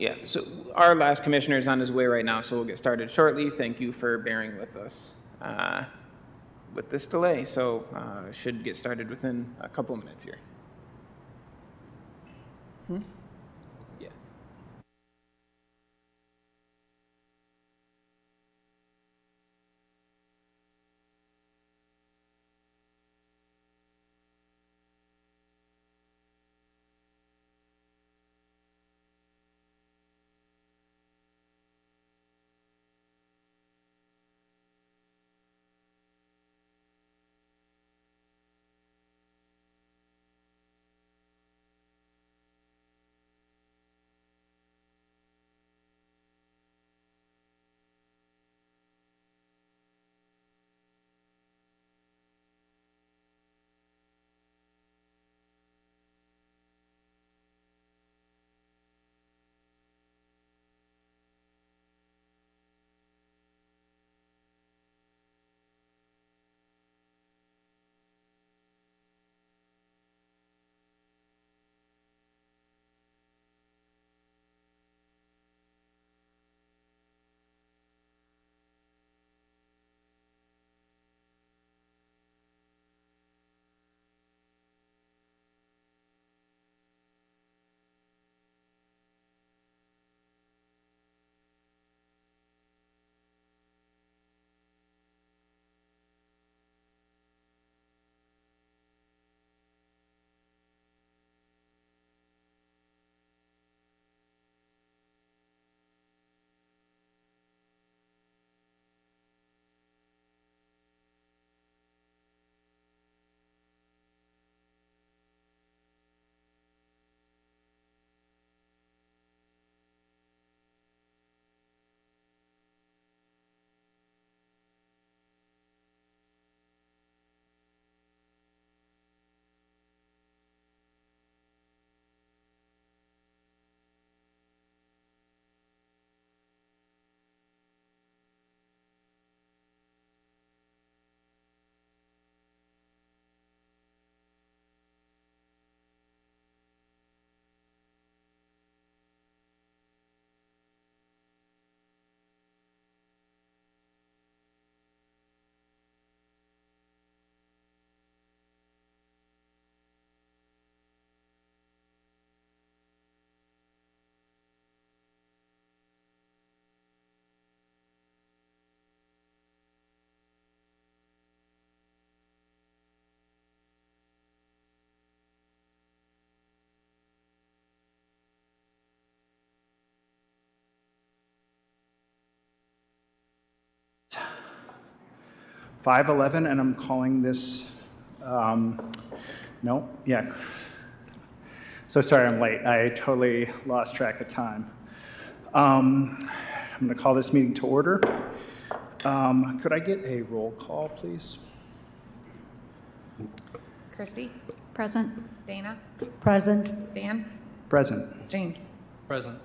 Yeah, so our last commissioner is on his way right now, so we'll get started shortly. Thank you for bearing with us with this delay. So should get started within a couple of minutes here. Yeah. (5:11), and I'm calling this, no, yeah. So sorry I'm late. I totally lost track of time. I'm going to call this meeting to order. Could I get a roll call, please? Christy? Present. Dana? Present. Dan? Present. James? Present.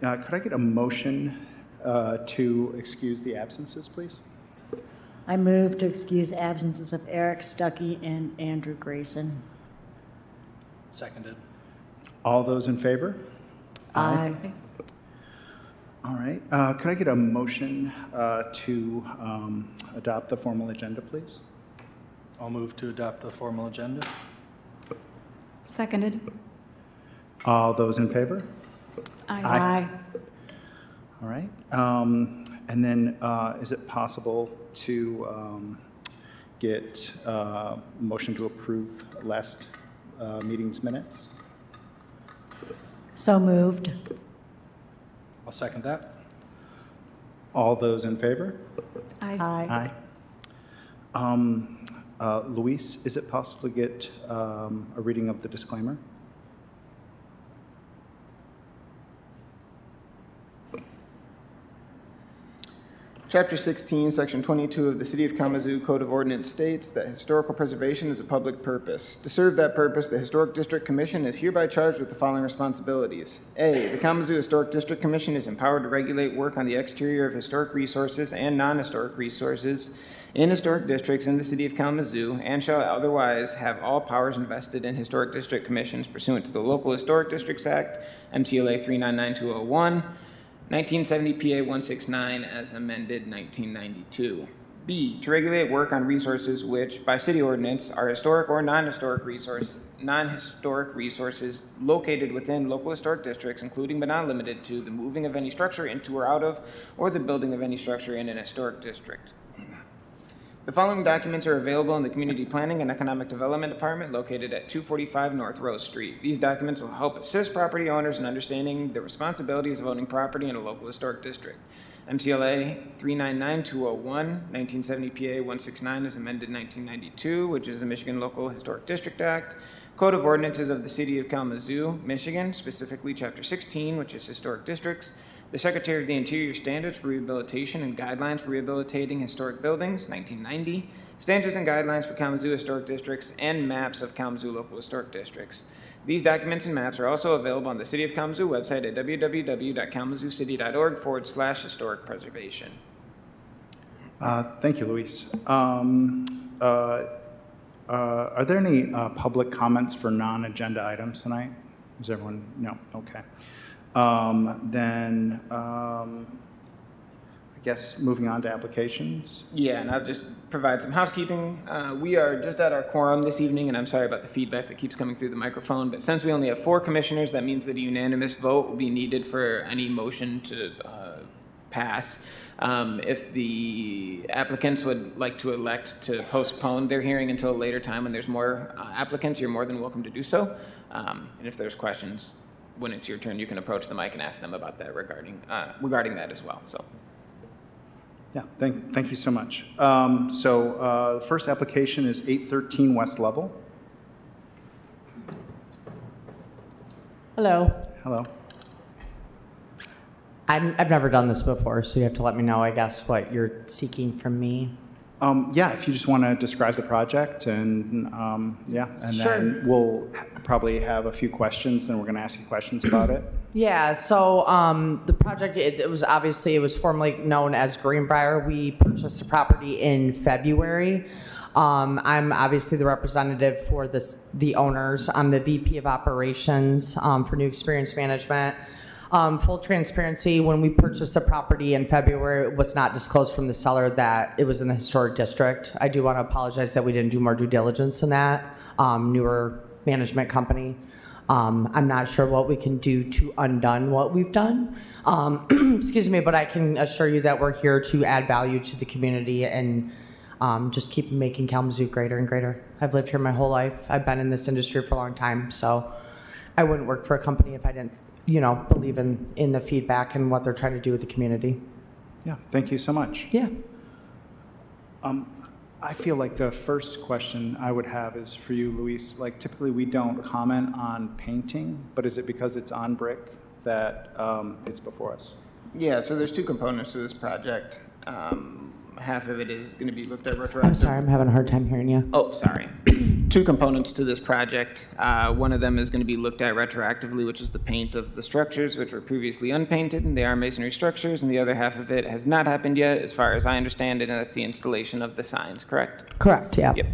Could I get a motion to excuse the absences, please? I move to excuse absences of Eric Stuckey and Andrew Grayson. Seconded. All those in favor? Aye. All right. Could I get a motion to adopt the formal agenda, please? I'll move to adopt the formal agenda. Seconded. All those in favor? Aye. All right. And then is it possible to get a motion to approve last meeting's minutes? So moved. I'll second that. All those in favor? Aye. Luis, is it possible to get a reading of the disclaimer? Chapter 16, Section 22 of the City of Kalamazoo Code of Ordinance states that historical preservation is a public purpose. To serve that purpose, the Historic District Commission is hereby charged with the following responsibilities. A, the Kalamazoo Historic District Commission is empowered to regulate work on the exterior of historic resources and non-historic resources in historic districts in the City of Kalamazoo, and shall otherwise have all powers invested in historic district commissions pursuant to the Local Historic Districts Act, MCLA 399201, 1970 PA 169 as amended 1992. B, to regulate work on resources which, by city ordinance, are historic or non-historic resources located within local historic districts, including but not limited to the moving of any structure into or out of, or the building of any structure in an historic district. The following documents are available in the Community Planning and Economic Development Department located at 245 North Rose Street. These documents will help assist property owners in understanding the responsibilities of owning property in a local historic district. MCLA 399201, 1970 PA 169 is amended 1992, which is the Michigan Local Historic District Act. Code of Ordinances of the City of Kalamazoo, Michigan, specifically Chapter 16, which is Historic Districts. The Secretary of the Interior Standards for Rehabilitation and Guidelines for Rehabilitating Historic Buildings, 1990. Standards and Guidelines for Kalamazoo Historic Districts and Maps of Kalamazoo Local Historic Districts. These documents and maps are also available on the City of Kalamazoo website at www.kalamazoocity.org/historic preservation. Thank you, Luis. Are there any public comments for non-agenda items tonight? Is everyone? No. Okay. I guess moving on to applications. Yeah, and I'll just provide some housekeeping. We are just at our quorum this evening, and I'm sorry about the feedback that keeps coming through the microphone, but since we only have 4 commissioners, that means that a unanimous vote will be needed for any motion to pass. If the applicants would like to elect to postpone their hearing until a later time when there's more applicants, you're more than welcome to do so. And if there's questions, when it's your turn, you can approach the mic and ask them about that regarding that as well. So. Yeah, thank you so much. The first application is 813 West Level. Hello. Hello. I've never done this before, so you have to let me know, I guess, what you're seeking from me. Yeah, if you just want to describe the project and Sure. then we'll probably have a few questions and we're going to ask you questions about it. Yeah, so the project, it was formerly known as Greenbrier. We purchased the property in February. I'm obviously the representative for the owners. I'm the VP of Operations for New Experience Management. Full transparency, when we purchased the property in February, it was not disclosed from the seller that it was in the historic district. I do want to apologize that we didn't do more due diligence than that. Newer management company. I'm not sure what we can do to undone what we've done. Excuse me, but I can assure you that we're here to add value to the community and just keep making Kalamazoo greater and greater. I've lived here my whole life. I've been in this industry for a long time, so I wouldn't work for a company if I didn't believe in the feedback and what they're trying to do with the community. Yeah, thank you so much. Yeah. I feel like the first question I would have is for you, Luis. Like, typically we don't comment on painting, but is it because it's on brick that it's before us? Yeah, so there's 2 components to this project. Half of it is going to be looked at retroactively. I'm sorry, I'm having a hard time hearing you. Oh, sorry. 2 components to this project. One of them is going to be looked at retroactively, which is the paint of the structures, which were previously unpainted, and they are masonry structures, and the other half of it has not happened yet, as far as I understand it, and that's the installation of the signs, correct? Correct, yeah. Yep.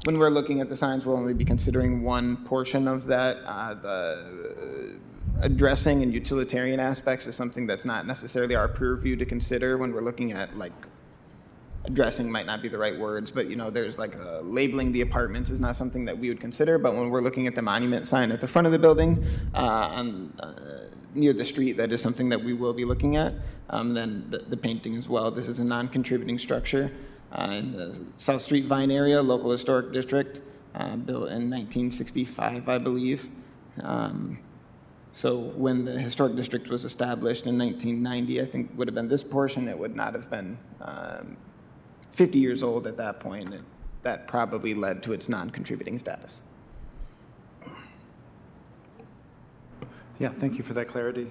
When we're looking at the signs, we'll only be considering one portion of that. The addressing and utilitarian aspects is something that's not necessarily our purview to consider when we're looking at, like, addressing might not be the right words, but there's labeling the apartments is not something that we would consider. But when we're looking at the monument sign at the front of the building near the street, that is something that we will be looking at. Then the painting as well. This is a non-contributing structure in the South Street Vine area, local historic district, built in 1965, I believe. So when the historic district was established in 1990, I think would have been this portion. It would not have been 50 years old at that point. That probably led to its non-contributing status. Yeah, thank you for that clarity.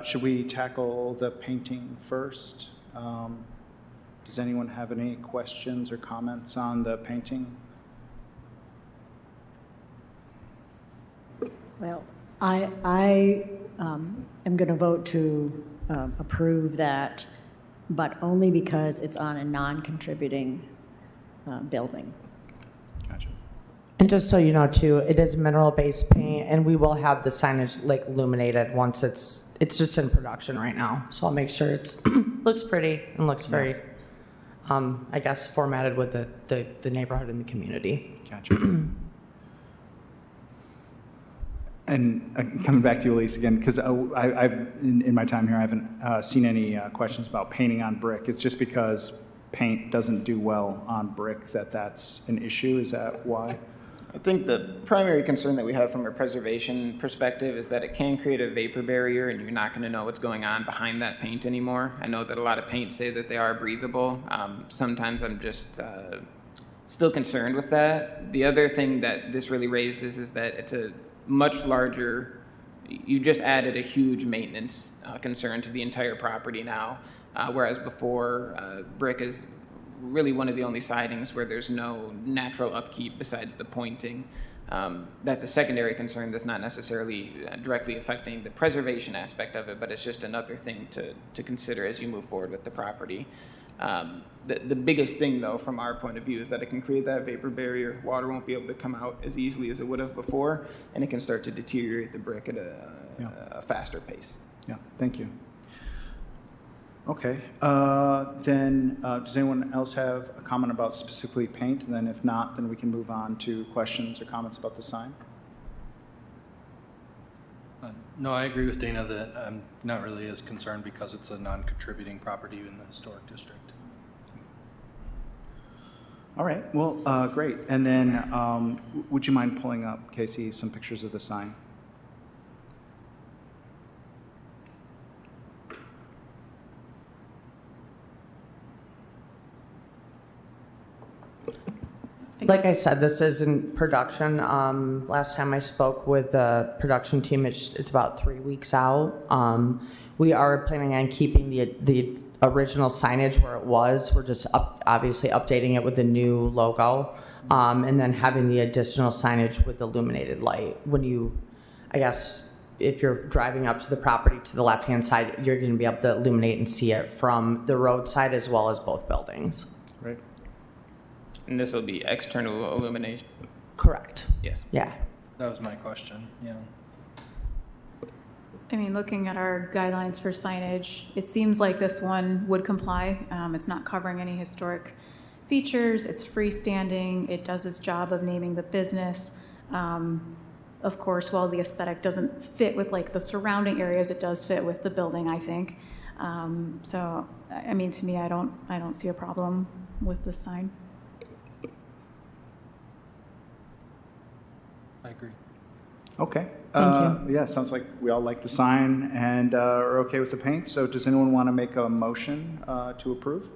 Should we tackle the painting first? Does anyone have any questions or comments on the painting? Well, I am going to vote to approve that, but only because it's on a non-contributing building. Gotcha. And just so you know too, it is mineral-based paint, and we will have the signage like illuminated once it's just in production right now. So I'll make sure it's looks pretty and looks very, I guess, formatted with the neighborhood and the community. Gotcha. And coming back to you, Elise, again, because I've in my time here, I haven't seen any questions about painting on brick. It's just because paint doesn't do well on brick that's an issue. Is that why? I think the primary concern that we have from a preservation perspective is that it can create a vapor barrier and you're not going to know what's going on behind that paint anymore. I know that a lot of paints say that they are breathable. Sometimes I'm just still concerned with that. The other thing that this really raises is that it's a much larger, you just added a huge maintenance concern to the entire property now, whereas before brick is really one of the only sidings where there's no natural upkeep besides the pointing. That's a secondary concern that's not necessarily directly affecting the preservation aspect of it, but it's just another thing to consider as you move forward with the property. The biggest thing, though, from our point of view is that it can create that vapor barrier. Water won't be able to come out as easily as it would have before, and it can start to deteriorate the brick at a faster pace. Yeah, thank you. Okay, then does anyone else have a comment about specifically paint? And then if not, then we can move on to questions or comments about the sign. No, I agree with Dana that I'm not really as concerned because it's a non-contributing property in the historic district. All right, well, great. And then would you mind pulling up, Casey, some pictures of the sign? Like I said, this is in production. Last time I spoke with the production team, it's about 3 weeks out. We are planning on keeping the original signage where it was. We're just obviously updating it with the new logo, and then having the additional signage with illuminated light. I guess, if you're driving up to the property to the left-hand side, you're going to be able to illuminate and see it from the roadside as well as both buildings. Right. And this will be external illumination. Correct. Yes. Yeah. That was my question, yeah. I mean, looking at our guidelines for signage, it seems like this one would comply. It's not covering any historic features. It's freestanding. It does its job of naming the business. Of course, while the aesthetic doesn't fit with like the surrounding areas, it does fit with the building, I think. So, I mean, to me, I don't see a problem with this sign. I agree. Okay. Thank you. Yeah, sounds like we all like the sign and are okay with the paint. So does anyone want to make a motion to approve?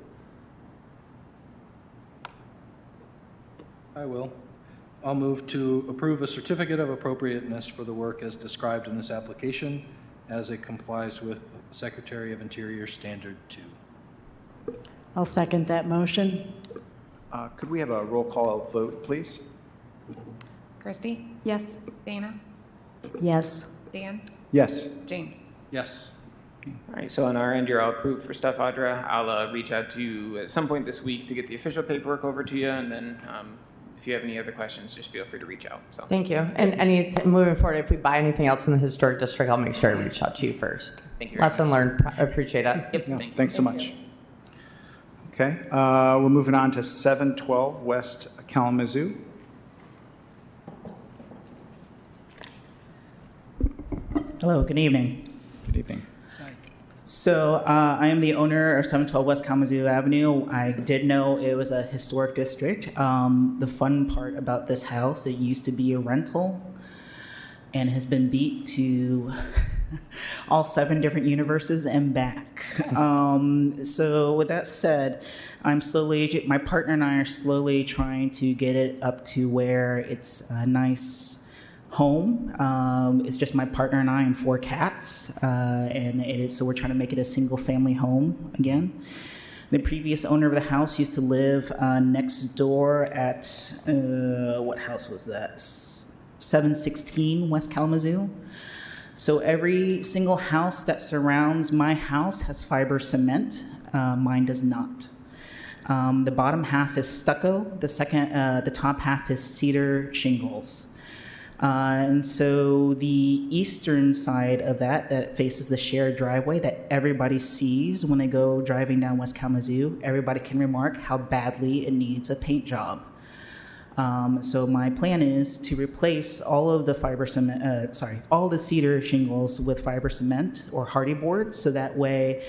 I will. I'll move to approve a certificate of appropriateness for the work as described in this application as it complies with Secretary of Interior Standard 2. I'll second that motion. Could we have a roll call vote, please? Christy? Yes. Dana? Yes. Dan? Yes. James? Yes. All right, so on our end, you're all approved for stuff, Audra. I'll reach out to you at some point this week to get the official paperwork over to you, and then if you have any other questions, just feel free to reach out. So. Thank you. And moving forward, if we buy anything else in the historic district, I'll make sure I reach out to you first. Thank you very Lesson much. learned. I appreciate it. Yep, Yeah, thank you. thanks so much. Okay, we're moving on to 712 West Kalamazoo. Hello, good evening. Good evening. So I am the owner of 712 West Kalamazoo Avenue. I did know it was a historic district. The fun part about this house, it used to be a rental and has been beat to all 7 different universes and back. So with that said, my partner and I are slowly trying to get it up to where it's a nice home. It's just my partner and I and 4 cats, and so we're trying to make it a single-family home again. The previous owner of the house used to live next door at, what house was that? 716 West Kalamazoo. So every single house that surrounds my house has fiber cement. Mine does not. The bottom half is stucco. The top half is cedar shingles. And so the eastern side of that faces the shared driveway that everybody sees when they go driving down West Kalamazoo, everybody can remark how badly it needs a paint job. So my plan is to replace all of the all the cedar shingles with fiber cement or hardy board, so that way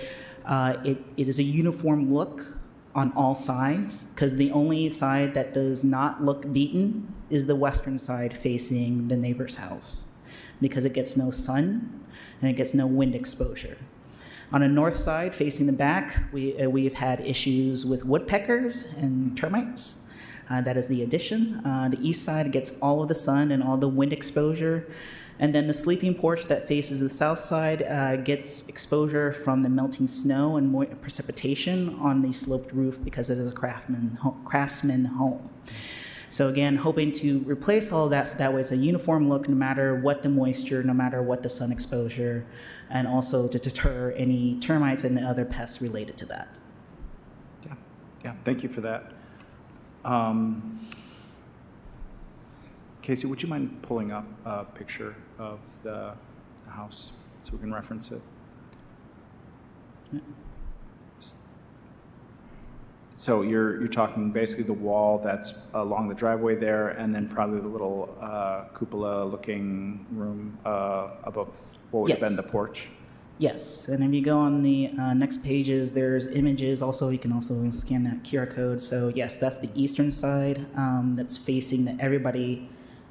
it is a uniform look on all sides, because the only side that does not look beaten is the western side facing the neighbor's house, because it gets no sun and it gets no wind exposure. On the north side facing the back, we've had issues with woodpeckers and termites. That is the addition. The east side gets all of the sun and all the wind exposure. And then the sleeping porch that faces the south side gets exposure from the melting snow and precipitation on the sloped roof, because it is a craftsman home. So again, hoping to replace all of that so that way it's a uniform look no matter what the moisture, no matter what the sun exposure, and also to deter any termites and the other pests related to that. Yeah, thank you for that. Casey, would you mind pulling up a picture of the house so we can reference it? Yeah. So you're talking basically the wall that's along the driveway there, and then probably the little cupola-looking room above what would have been the porch? Yes, and if you go on the next pages, there's images. Also, you can also scan that QR code. So yes, that's the eastern side that's facing that everybody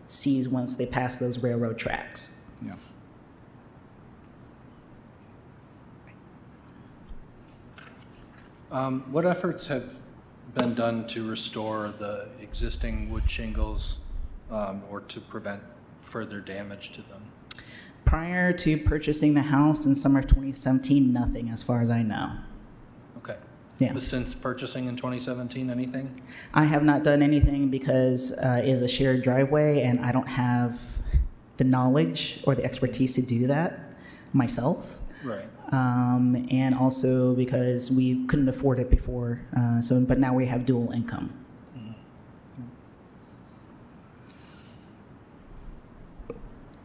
sees once they pass those railroad tracks. Yeah. What efforts have been done to restore the existing wood shingles or to prevent further damage to them? Prior to purchasing the house in summer of 2017, nothing as far as I know. Okay. Yeah. But since purchasing in 2017, anything? I have not done anything because it is a shared driveway and I don't have the knowledge or the expertise to do that myself. Right. And also because we couldn't afford it before. But now we have dual income.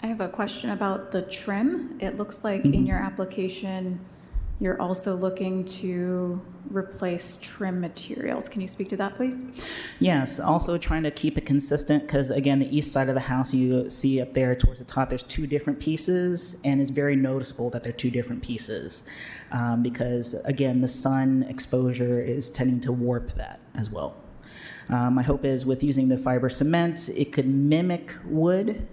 I have a question about the trim. It looks like in your application, you're also looking to replace trim materials. Can you speak to that, please? Yes, also trying to keep it consistent because, again, the east side of the house, you see up there towards the top, there's 2 different pieces, and it's very noticeable that they're 2 different pieces because, again, the sun exposure is tending to warp that as well. My hope is with using the fiber cement, it could mimic wood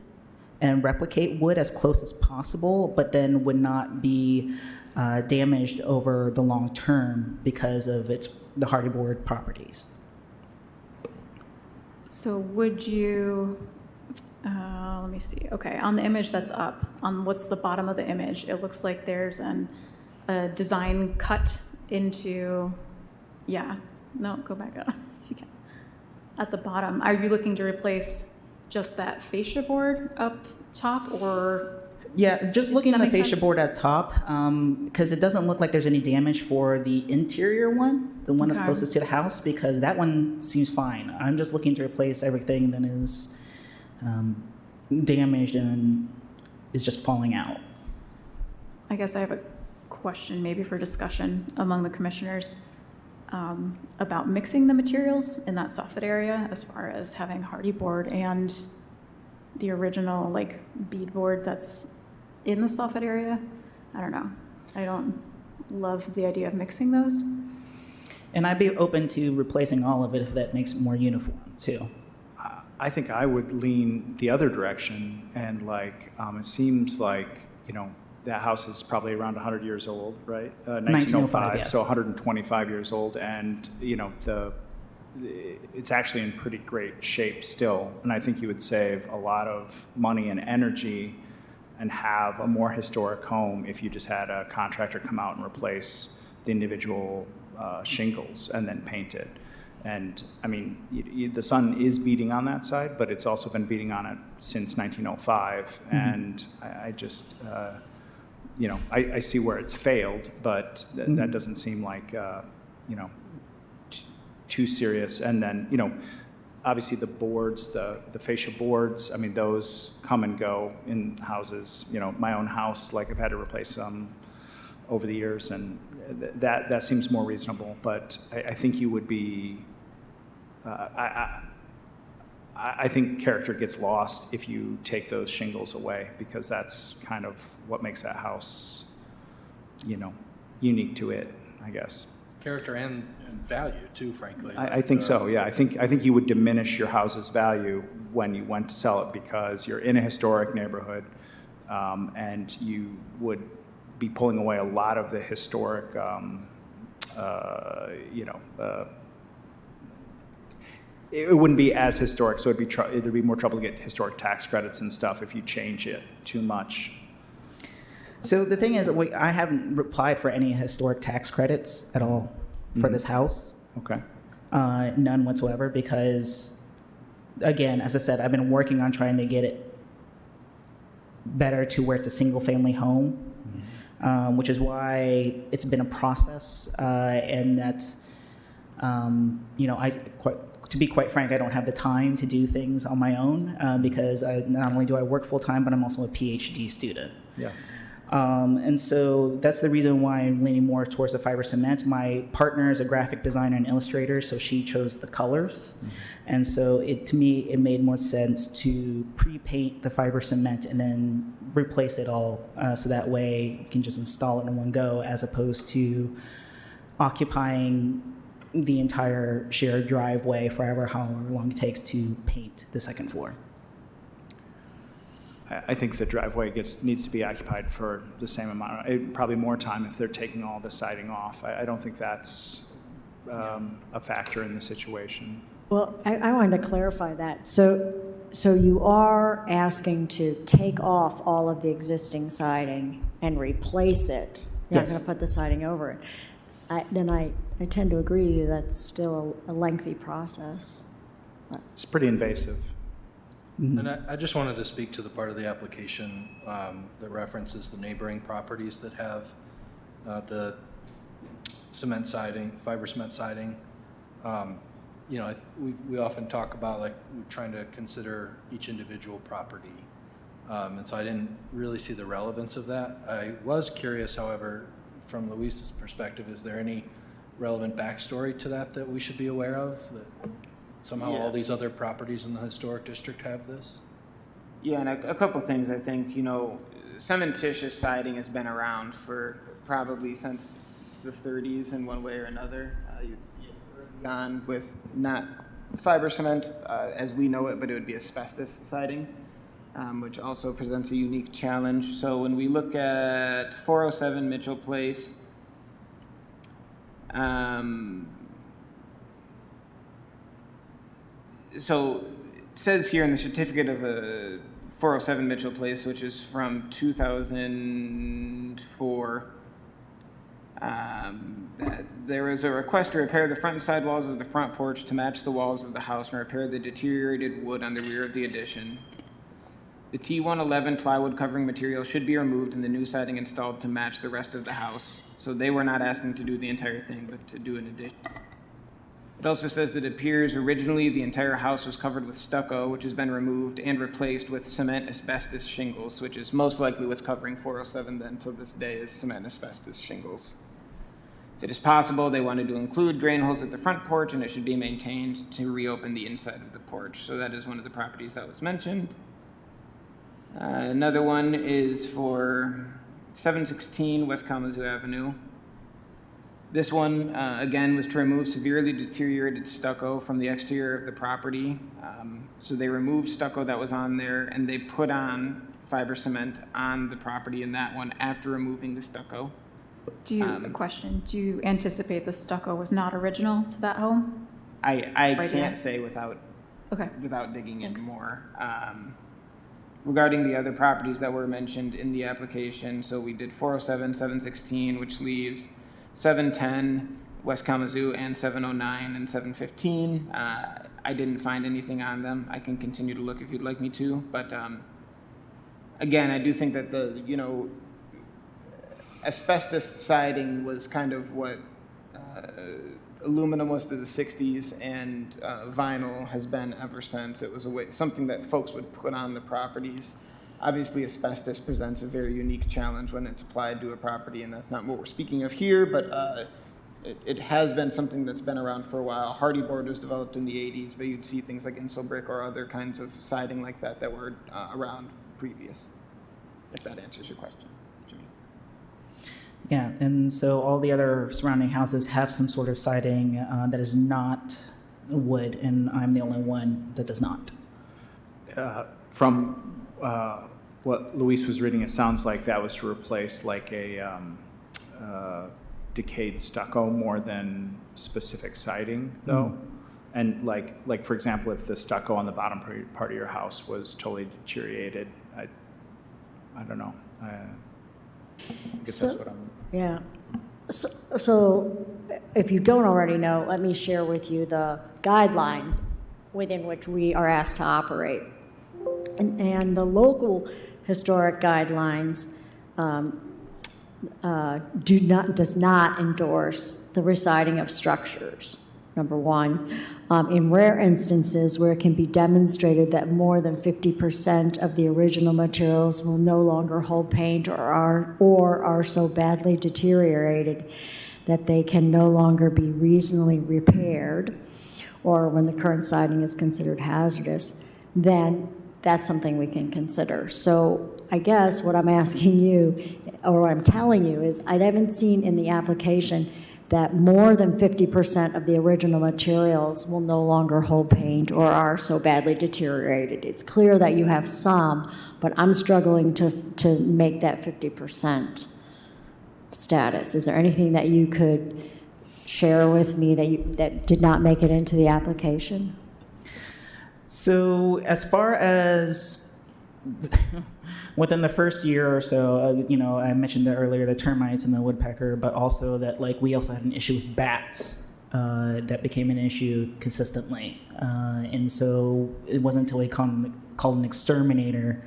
and replicate wood as close as possible, but then would not be damaged over the long term because of the hardy board properties. So would you, let me see. Okay, on the image that's up, on what's the bottom of the image, it looks like there's a design cut into, go back up. You can. At the bottom, are you looking to replace just that fascia board up top, or? Yeah, just looking at the fascia board at top, because it doesn't look like there's any damage for the interior one, the one that's closest to the house, because that one seems fine. I'm just looking to replace everything that is damaged and is just falling out. I guess I have a question maybe for discussion among the commissioners about mixing the materials in that soffit area as far as having hardy board and the original bead board that's in the soffit area. I don't know. I don't love the idea of mixing those. And I'd be open to replacing all of it if that makes it more uniform too. I think I would lean the other direction, and it seems like that house is probably around 100 years old, right? 1905, yes. So 125 years old, and the it's actually in pretty great shape still, and I think you would save a lot of money and energy and have a more historic home if you just had a contractor come out and replace the individual shingles and then paint it. And I mean, the sun is beating on that side, but it's also been beating on it since 1905. And I just, I see where it's failed, but that doesn't seem like, too serious. And then, obviously the boards, the fascia boards, I mean, those come and go in houses. My own house, like I've had to replace some over the years, and that seems more reasonable. But I think you would be, I think character gets lost if you take those shingles away, because that's kind of what makes that house, unique to it, I guess. Character and value too, frankly. I think so. Yeah, I think you would diminish your house's value when you went to sell it, because you're in a historic neighborhood, and you would be pulling away a lot of the historic, it wouldn't be as historic, so it'd be more trouble to get historic tax credits and stuff if you change it too much. So the thing is, I haven't applied for any historic tax credits at all for this house. Okay. None whatsoever, because, again, as I said, I've been working on trying to get it better to where it's a single-family home, which is why it's been a process, and that's, to be quite frank, I don't have the time to do things on my own, because not only do I work full-time, but I'm also a PhD student. Yeah. And so that's the reason why I'm leaning more towards the fiber cement. My partner is a graphic designer and illustrator, so she chose the colors. And so to me, it made more sense to pre-paint the fiber cement and then replace it all, so that way you can just install it in one go, as opposed to occupying the entire shared driveway for however long it takes to paint the second floor. I think the driveway needs to be occupied for the same amount, probably more time if they're taking all the siding off. I don't think that's a factor in the situation. Well, I wanted to clarify that. So you are asking to take off all of the existing siding and replace it. You're not Yes. going to put the siding over it. I tend to agree that's still a lengthy process. It's pretty invasive. And I just wanted to speak to the part of the application that references the neighboring properties that have the cement siding, fiber cement siding. We often talk about trying to consider each individual property. And so I didn't really see the relevance of that. I was curious, however, from Luis's perspective, is there any relevant backstory to that we should be aware of? That somehow all these other properties in the historic district have this? Yeah, and a couple things. I think, cementitious siding has been around for probably since the 30s in one way or another. You'd see it early on with not fiber cement as we know it, but it would be asbestos siding, which also presents a unique challenge. So when we look at 407 Mitchell Place, so it says here in the certificate of 407 Mitchell Place, which is from 2004, that there is a request to repair the front and side walls of the front porch to match the walls of the house and repair the deteriorated wood on the rear of the addition. The T111 plywood covering material should be removed and the new siding installed to match the rest of the house. So they were not asking to do the entire thing, but to do an addition. It also says that it appears originally the entire house was covered with stucco, which has been removed and replaced with cement asbestos shingles, which is most likely what's covering 407 then till this day is cement asbestos shingles. If it is possible, they wanted to include drain holes at the front porch and it should be maintained to reopen the inside of the porch. So that is one of the properties that was mentioned. Another one is for 716 West Kalamazoo Avenue. This one, again, was to remove severely deteriorated stucco from the exterior of the property. So they removed stucco that was on there and they put on fiber cement on the property in that one after removing the stucco. A question. Do you anticipate the stucco was not original to that home? I Right, can't yeah. say without Okay. digging in Thanks. more. Regarding the other properties that were mentioned in the application, so we did 407, 716, which leaves 710, West Kalamazoo, and 709 and 715. I didn't find anything on them. I can continue to look if you'd like me to, but again, I do think that the, asbestos siding was kind of what aluminum was to the 60s, and vinyl has been ever since. It was something that folks would put on the properties. Obviously, asbestos presents a very unique challenge when it's applied to a property, and that's not what we're speaking of here, but it has been something that's been around for a while. Hardy board was developed in the 80s, but you'd see things like insul brick or other kinds of siding like that that were around previous, if that answers your question. Yeah, and so all the other surrounding houses have some sort of siding that is not wood, and I'm the only one that does not. From what Luis was reading, it sounds like that was to replace like a decayed stucco more than specific siding, though. And like for example, if the stucco on the bottom part of your house was totally deteriorated, I don't know. I guess that's what I'm. Yeah. So if you don't already know, let me share with you the guidelines within which we are asked to operate. And the local historic guidelines does not endorse the residing of structures, number one. In rare instances where it can be demonstrated that more than 50% of the original materials will no longer hold paint or are so badly deteriorated that they can no longer be reasonably repaired, or when the current siding is considered hazardous, then that's something we can consider. So I guess what I'm asking you, or what I'm telling you, is I haven't seen in the application that more than 50% of the original materials will no longer hold paint or are so badly deteriorated. It's clear that you have some, but I'm struggling to make that 50% status. Is there anything that you could share with me that did not make it into the application? So as far as within the first year or so, I mentioned that earlier, the termites and the woodpecker, but also that we also had an issue with bats that became an issue consistently. And so it wasn't until we called an exterminator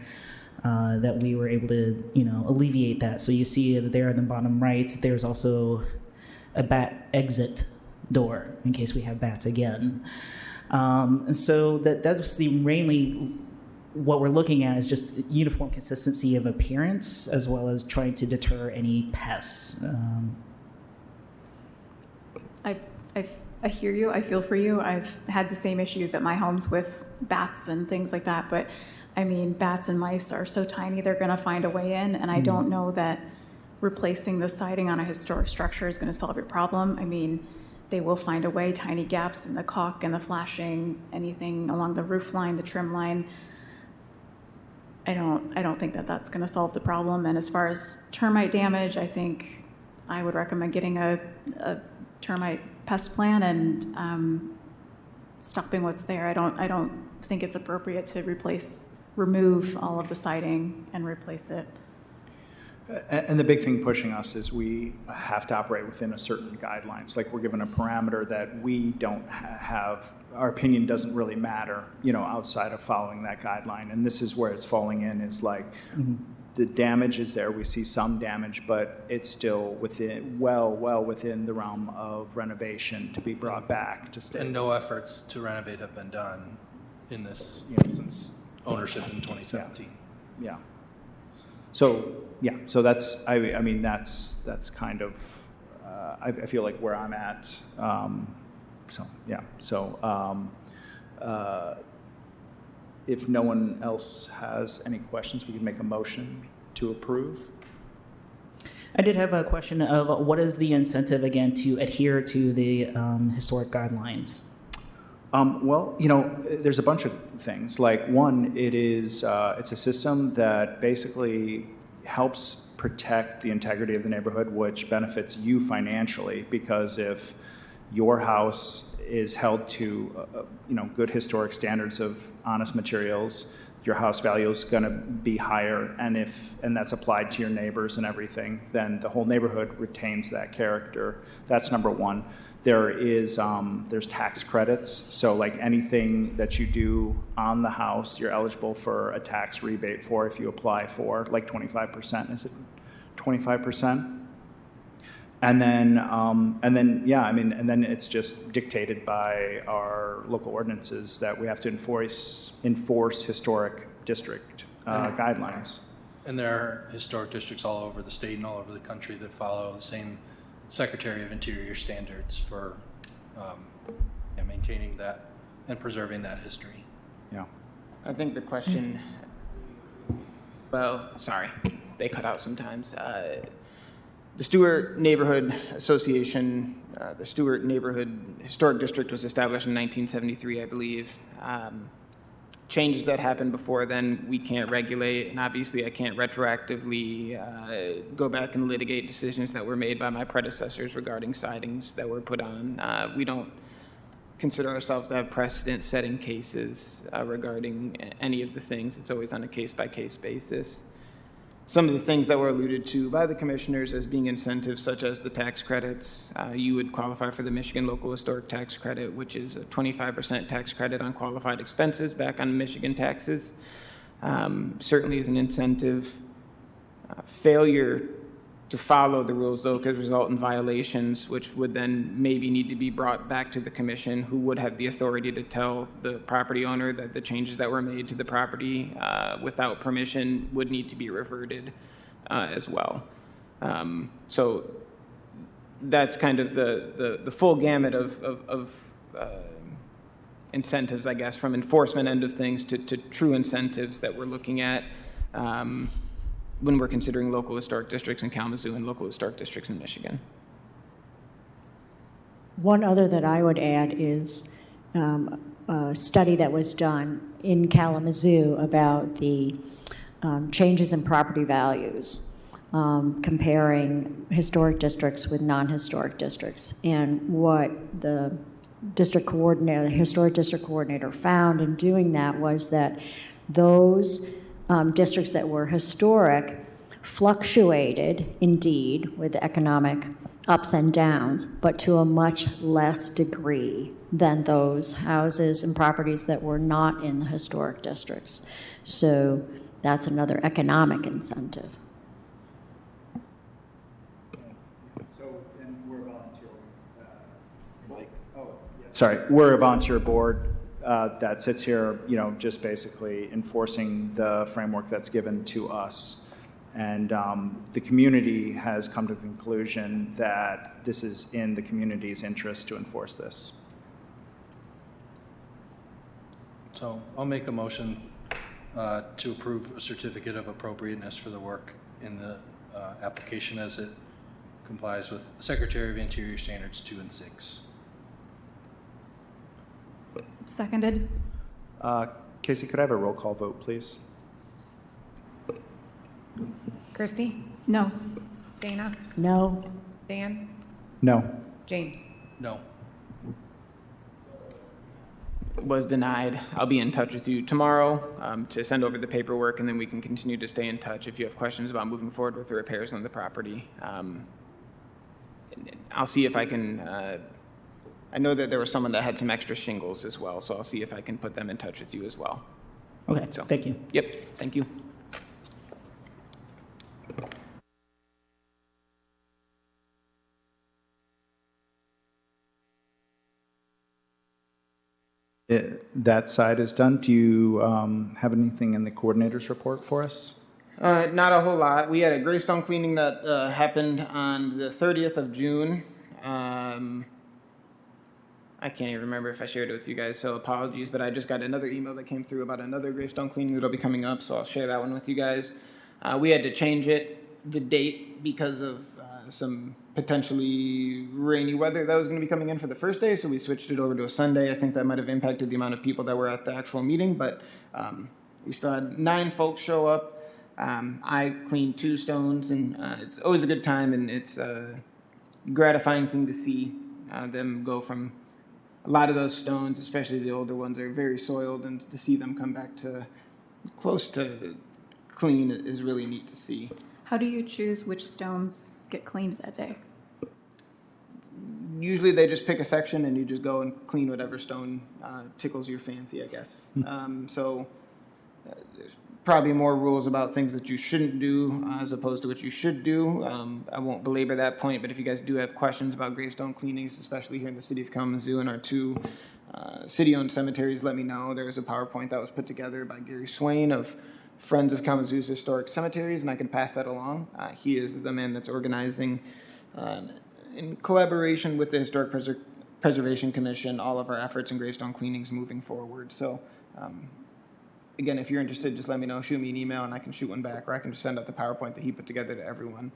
that we were able to, alleviate that. So you see there in the bottom right, there's also a bat exit door in case we have bats again. And so that's mainly what we're looking at is just uniform consistency of appearance as well as trying to deter any pests. I hear you. I feel for you. I've had the same issues at my homes with bats and things like that. But I mean, bats and mice are so tiny, they're going to find a way in. And I don't know that replacing the siding on a historic structure is going to solve your problem. I mean, they will find a way, tiny gaps in the caulk and the flashing, anything along the roof line, the trim line. I don't think that that's going to solve the problem. And as far as termite damage, I think I would recommend getting a termite pest plan and stopping what's there. I don't think it's appropriate to remove all of the siding and replace it. And the big thing pushing us is we have to operate within a certain guidelines. Like we're given a parameter that we don't have, our opinion doesn't really matter, outside of following that guideline. And this is where it's falling in is the damage is there. We see some damage, but it's still well within the realm of renovation to be brought back to stay. And no efforts to renovate have been done in this, since ownership in 2017. Yeah. So that's, I mean, that's kind of, I feel like where I'm at. If no one else has any questions, we can make a motion to approve. I did have a question of what is the incentive again to adhere to the historic guidelines? Well, there's a bunch of things. Like one, it's a system that basically helps protect the integrity of the neighborhood, which benefits you financially, because if your house is held to, good historic standards of honest materials, your house value is going to be higher, and that's applied to your neighbors and everything, then the whole neighborhood retains that character. That's number one. There's tax credits, so like anything that you do on the house, you're eligible for a tax rebate for if you apply for like 25%. Is it 25%? And then it's just dictated by our local ordinances that we have to enforce historic district guidelines. And there are historic districts all over the state and all over the country that follow the same Secretary of Interior standards for maintaining that and preserving that history. Yeah. I think the question, well, sorry, they cut out sometimes. The Stewart Neighborhood Association, the Stewart Neighborhood Historic District was established in 1973, I believe. Changes that happened before then, we can't regulate, and obviously I can't retroactively go back and litigate decisions that were made by my predecessors regarding sidings that were put on. We don't consider ourselves to have precedent-setting cases regarding any of the things. It's always on a case-by-case basis. Some of the things that were alluded to by the commissioners as being incentives, such as the tax credits, you would qualify for the Michigan Local Historic Tax Credit, which is a 25% tax credit on qualified expenses back on Michigan taxes. Certainly is an incentive. Failure to follow the rules, though, could result in violations, which would then maybe need to be brought back to the commission, who would have the authority to tell the property owner that the changes that were made to the property without permission would need to be reverted as well. So that's kind of the full gamut of incentives, I guess, from enforcement end of things to true incentives that we're looking at when we're considering local historic districts in Kalamazoo and local historic districts in Michigan. One other that I would add is a study that was done in Kalamazoo about the changes in property values, comparing historic districts with non-historic districts. And what the district coordinator, the historic district coordinator, found in doing that was that those districts that were historic fluctuated indeed with economic ups and downs, but to a much less degree than those houses and properties that were not in the historic districts. So that's another economic incentive. We're a volunteer board that sits here, just basically enforcing the framework that's given to us. And the community has come to the conclusion that this is in the community's interest to enforce this. So I'll make a motion to approve a certificate of appropriateness for the work in the application as it complies with Secretary of Interior Standards 2 and 6. Seconded. Casey, could I have a roll call vote, please? Christy? No. Dana? No. Dan? No. James? No. Was denied. I'll be in touch with you tomorrow to send over the paperwork, and then we can continue to stay in touch if you have questions about moving forward with the repairs on the property. I'll see if I can, I know that there was someone that had some extra shingles as well, so I'll see if I can put them in touch with you as well. Okay, So, thank you. Yep, thank you. That side is done. Do you have anything in the coordinator's report for us? Not a whole lot. We had a gravestone cleaning that happened on the 30th of June. I can't even remember if I shared it with you guys, so apologies, but I just got another email that came through about another gravestone cleaning that'll be coming up, so I'll share that one with you guys. We had to change the date, because of some potentially rainy weather that was going to be coming in for the first day, so we switched it over to a Sunday. I think that might have impacted the amount of people that were at the actual meeting, but we still had 9 folks show up. I cleaned 2 stones, and it's always a good time, and it's a gratifying thing to see them go from a lot of those stones, especially the older ones, are very soiled, and to see them come back to close to clean is really neat to see. How do you choose which stones get cleaned that day? Usually they just pick a section and you just go and clean whatever stone tickles your fancy, I guess. There's probably more rules about things that you shouldn't do as opposed to what you should do. I won't belabor that point, but if you guys do have questions about gravestone cleanings, especially here in the city of Kalamazoo and our two city-owned cemeteries, let me know. There's a PowerPoint that was put together by Gary Swain of Friends of Kalamazoo's Historic Cemeteries, and I can pass that along. He is the man that's organizing, in collaboration with the Historic Preservation Commission, all of our efforts in gravestone cleanings moving forward. So, again, if you're interested, just let me know. Shoot me an email, and I can shoot one back, or I can just send out the PowerPoint that he put together to everyone.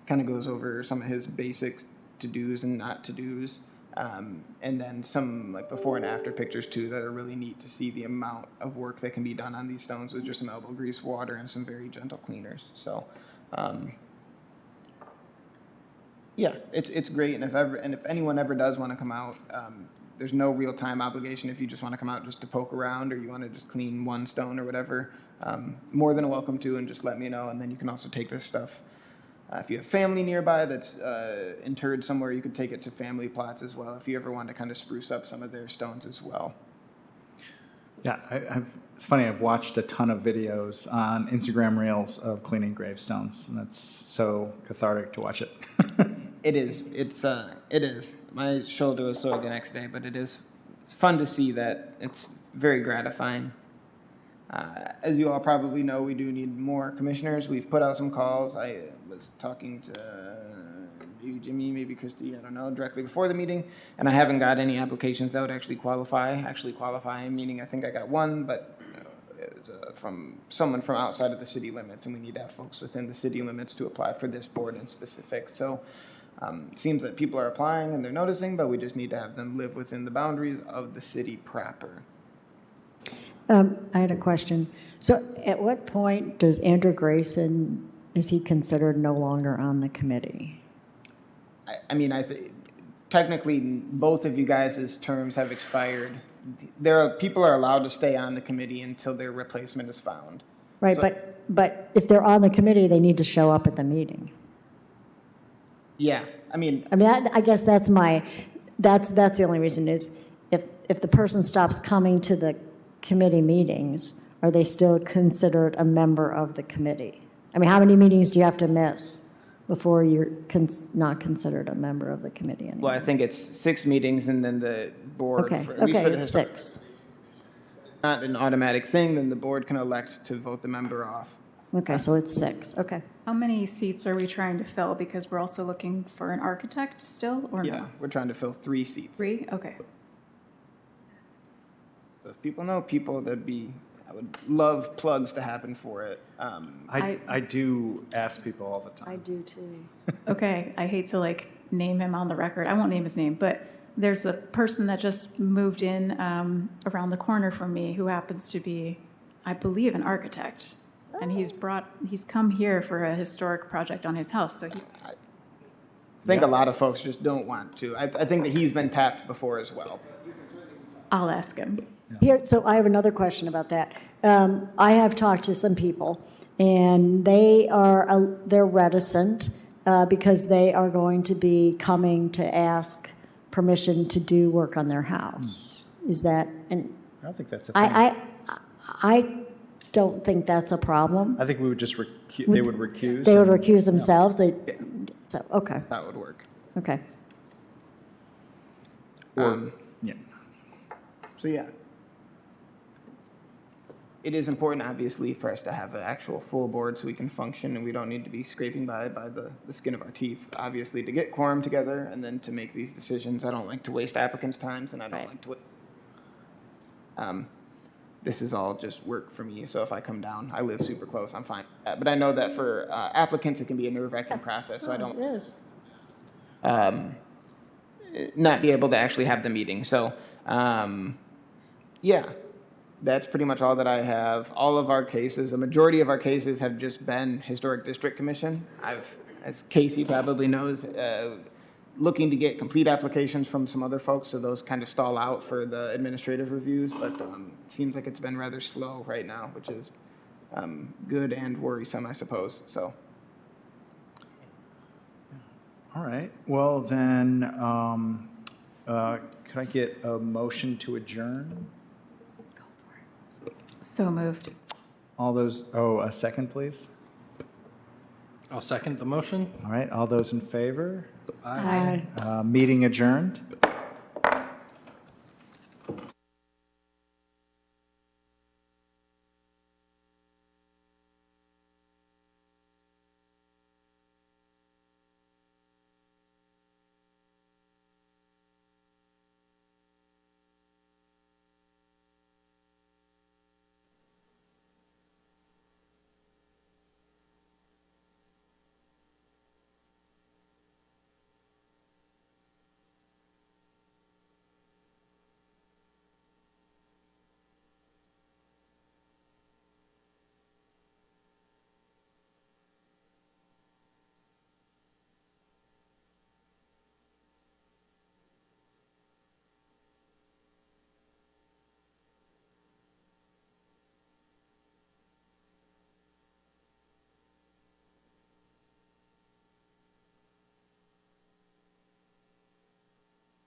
Kind of goes over some of his basic to-dos and not to-dos. And then some like before and after pictures too that are really neat to see the amount of work that can be done on these stones with just some elbow grease, water, and some very gentle cleaners. So, yeah, it's great. And if anyone ever does want to come out, there's no real time obligation. If you just want to come out just to poke around, or you want to just clean one stone or whatever, more than welcome to, and just let me know. And then you can also take this stuff. If you have family nearby that's interred somewhere, you could take it to family plots as well, if you ever want to kind of spruce up some of their stones as well. Yeah, it's funny, I've watched a ton of videos on Instagram Reels of cleaning gravestones, and it's so cathartic to watch it. It is. It is. My shoulder was sore the next day, but it is fun to see that. It's very gratifying. As you all probably know, we do need more commissioners. We've put out some calls. I was talking to maybe Jimmy, maybe Christy, I don't know, directly before the meeting, and I haven't got any applications that would actually qualify. Actually qualify, meaning I think I got one, but it was from someone from outside of the city limits, and we need to have folks within the city limits to apply for this board in specific. So it seems that people are applying and they're noticing, but we just need to have them live within the boundaries of the city proper. I had a question. So at what point does Andrew Grayson, is he considered no longer on the committee? I mean, technically both of you guys' terms have expired. People are allowed to stay on the committee until their replacement is found. Right, So- but if they're on the committee, they need to show up at the meeting. Yeah, I mean, I guess that's the only reason is if the person stops coming to the committee meetings, are they still considered a member of the committee? I mean, how many meetings do you have to miss before you're not considered a member of the committee anymore? well, I think it's 6 meetings, and then the board, Okay, at least for the it's historic- 6. not an automatic thing, then the board can elect to vote the member off. Okay, so it's 6, okay. How many seats are we trying to fill? Because we're also looking for an architect still, or Yeah, no? we're trying to fill 3 seats. 3? Okay. So if people know people, I would love plugs to happen for it. I do ask people all the time. I do too. Okay, I hate to name him on the record. I won't name his name, but there's a person that just moved in around the corner from me who happens to be, I believe, an architect. And he's come here for a historic project on his house. So I think a lot of folks just don't want to. I think that he's been tapped before as well. I'll ask him. Here, so I have another question about that. I have talked to some people, and they're reticent because they are going to be coming to ask permission to do work on their house. Is that? And I don't think that's a thing. I don't think that's a problem. I think we would just they would recuse. They would and- recuse themselves. So okay, That would work. okay. Yeah. So yeah. It is important, obviously, for us to have an actual full board so we can function and we don't need to be scraping by the skin of our teeth, obviously, to get quorum together and then to make these decisions. I don't like to waste applicants' times, and I don't like to this is all just work for me, so if I come down, I live super close, I'm fine. But I know that for applicants, it can be a nerve-wracking process, so I don't It is. not be able to actually have the meeting. So, yeah, that's pretty much all that I have. All of our cases, a majority of our cases have just been Historic District Commission. As Casey probably knows, looking to get complete applications from some other folks, so those kind of stall out for the administrative reviews, but it seems like it's been rather slow right now, which is good and worrisome, I suppose, so. All right, well then, could I get a motion to adjourn? So moved. All those, a second, please? I'll second the motion. All right, all those in favor? Aye. Meeting adjourned.